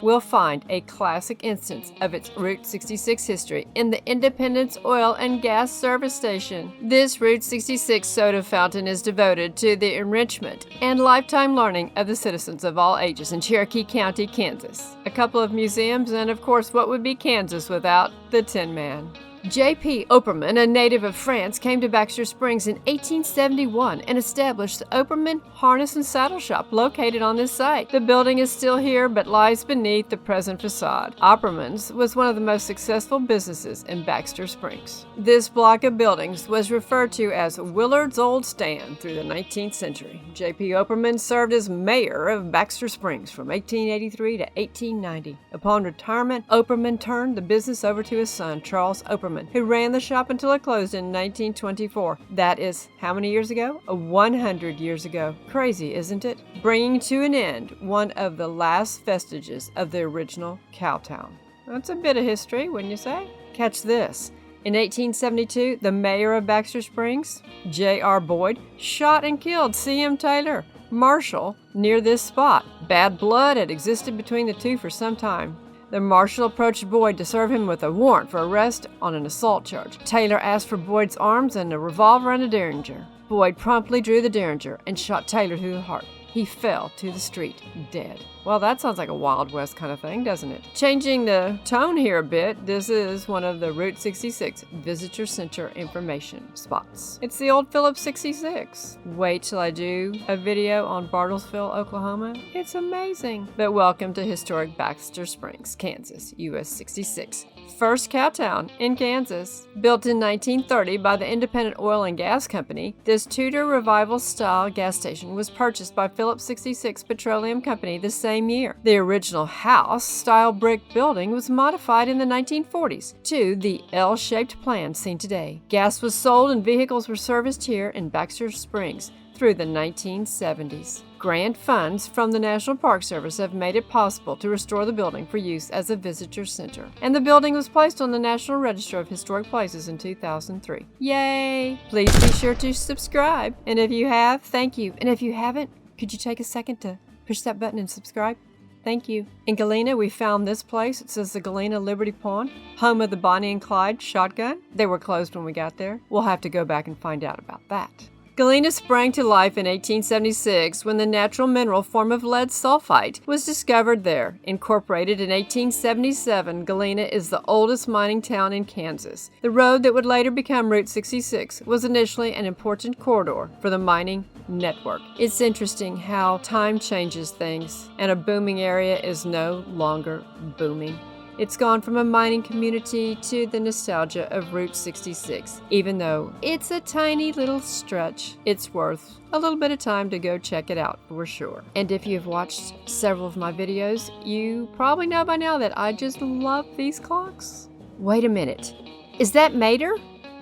we'll find a classic instance of its Route 66 history in the Independence Oil and Gas Service Station. This Route 66 soda fountain is devoted to the enrichment and lifetime learning of the citizens of all ages in Cherokee County, Kansas. A couple of museums, and of course, what would be Kansas without the Tin Man? J.P. Opperman, a native of France, came to Baxter Springs in 1871 and established the Opperman Harness and Saddle Shop located on this site. The building is still here but lies beneath the present facade. Opperman's was one of the most successful businesses in Baxter Springs. This block of buildings was referred to as Willard's Old Stand through the 19th century. J.P. Opperman served as mayor of Baxter Springs from 1883 to 1890. Upon retirement, Opperman turned the business over to his son, Charles Opperman, who ran the shop until it closed in 1924. That is how many years ago? 100 years ago. Crazy, isn't it? Bringing to an end one of the last vestiges of the original cowtown. That's a bit of history, wouldn't you say? Catch this. In 1872, the mayor of Baxter Springs, J.R. Boyd, shot and killed C.M. Taylor, marshal, near this spot. Bad blood had existed between the two for some time. The marshal approached Boyd to serve him with a warrant for arrest on an assault charge. Taylor asked for Boyd's arms and a revolver and a derringer. Boyd promptly drew the derringer and shot Taylor through the heart. He fell to the street, dead. Well, that sounds like a Wild West kind of thing, doesn't it? Changing the tone here a bit, this is one of the Route 66 Visitor Center information spots. It's the old Phillips 66. Wait till I do a video on Bartlesville, Oklahoma. It's amazing. But welcome to historic Baxter Springs, Kansas, US 66. First cowtown in Kansas. Built in 1930 by the Independent Oil and Gas Company, this Tudor Revival-style gas station was purchased by Phillips 66 Petroleum Company the same year. The original house-style brick building was modified in the 1940s to the L-shaped plan seen today. Gas was sold and vehicles were serviced here in Baxter Springs through the 1970s. Grant funds from the National Park Service have made it possible to restore the building for use as a visitor center. And the building was placed on the National Register of Historic Places in 2003. Yay! Please be sure to subscribe. And if you have, thank you. And if you haven't, could you take a second to push that button and subscribe? Thank you. In Galena, we found this place. It says the Galena Liberty Pawn, home of the Bonnie and Clyde shotgun. They were closed when we got there. We'll have to go back and find out about that. Galena sprang to life in 1876 when the natural mineral form of lead sulfite was discovered there. Incorporated in 1877, Galena is the oldest mining town in Kansas. The road that would later become Route 66 was initially an important corridor for the mining network. It's interesting how time changes things, and a booming area is no longer booming. It's gone from a mining community to the nostalgia of Route 66. Even though it's a tiny little stretch, it's worth a little bit of time to go check it out for sure. And if you've watched several of my videos, you probably know by now that I just love these clocks. Wait a minute. Is that Mater?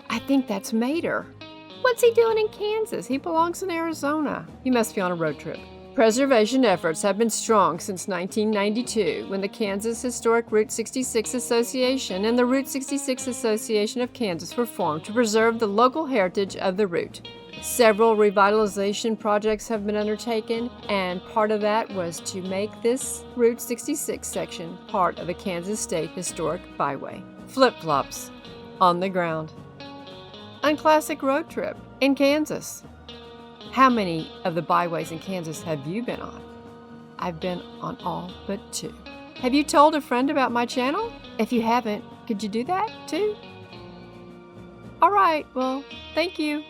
I think that's Mater. What's he doing in Kansas? He belongs in Arizona. He must be on a road trip. Preservation efforts have been strong since 1992, when the Kansas Historic Route 66 Association and the Route 66 Association of Kansas were formed to preserve the local heritage of the route. Several revitalization projects have been undertaken, and part of that was to make this Route 66 section part of the Kansas State Historic Byway. Flip-flops on the ground. Unclassic road trip in Kansas. How many of the byways in Kansas have you been on? I've been on all but 2. Have you told a friend about my channel? If you haven't, could you do that too? All right, well, thank you.